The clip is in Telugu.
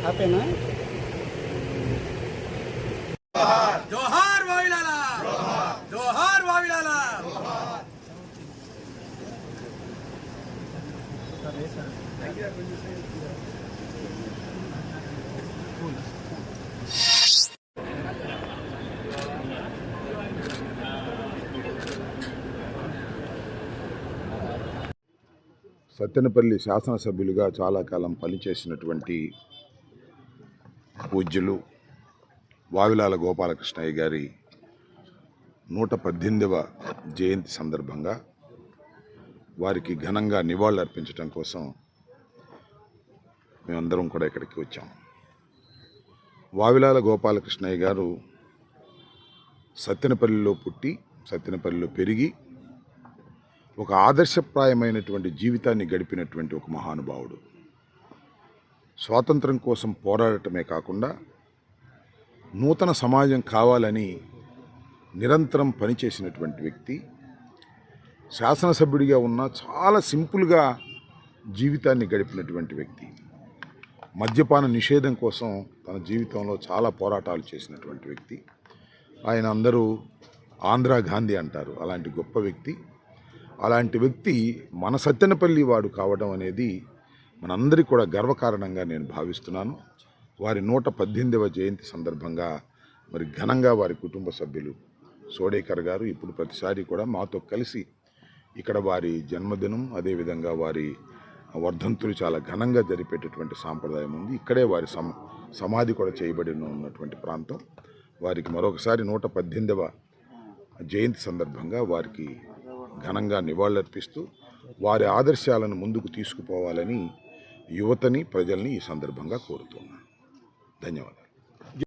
హ్యాపీనా? జోహార్ వావిలాల, జోహార్ వావిలాల. సత్తెనపల్లి శాసనసభ్యులుగా చాలా కాలం పనిచేసినటువంటి పూజ్యులు వావిలాల గోపాలకృష్ణయ్య గారి 118వ జయంతి సందర్భంగా వారికి ఘనంగా నివాళులర్పించడం కోసం మేమందరం కూడా ఇక్కడికి వచ్చాం. వావిలాల గోపాలకృష్ణయ్య గారు సత్తెనపల్లిలో పుట్టి సత్తెనపల్లిలో పెరిగి ఒక ఆదర్శప్రాయమైనటువంటి జీవితాన్ని గడిపినటువంటి ఒక మహానుభావుడు. స్వాతంత్రం కోసం పోరాడటమే కాకుండా నూతన సమాజం కావాలని నిరంతరం పనిచేసినటువంటి వ్యక్తి. శాసనసభ్యుడిగా ఉన్న చాలా సింపుల్గా జీవితాన్ని గడిపినటువంటి వ్యక్తి. మద్యపాన నిషేధం కోసం తన జీవితంలో చాలా పోరాటాలు చేసినటువంటి వ్యక్తి. ఆయన అందరూ ఆంధ్రా గాంధీ అంటారు. అలాంటి గొప్ప వ్యక్తి. అలాంటి వ్యక్తి మన సత్తెనపల్లి వాడు కావడం అనేది మనందరికీ కూడా గర్వకారణంగా నేను భావిస్తున్నాను. వారి 118వ జయంతి సందర్భంగా మరి ఘనంగా వారి కుటుంబ సభ్యులు సోడేకర్ గారు ఇప్పుడు ప్రతిసారి కూడా మాతో కలిసి ఇక్కడ వారి జన్మదినం అదేవిధంగా వారి వర్ధంతులు చాలా ఘనంగా జరిపేటటువంటి సాంప్రదాయం ఉంది. ఇక్కడే వారి సమాధి కూడా చేయబడి ఉన్నటువంటి ప్రాంతం. వారికి మరొకసారి 118వ జయంతి సందర్భంగా వారికి ఘనంగా నివాళులర్పిస్తూ వారి ఆదర్శాలను ముందుకు తీసుకుపోవాలని యువతని ప్రజల్ని ఈ సందర్భంగా కోరుతున్నాను. ధన్యవాదాలు.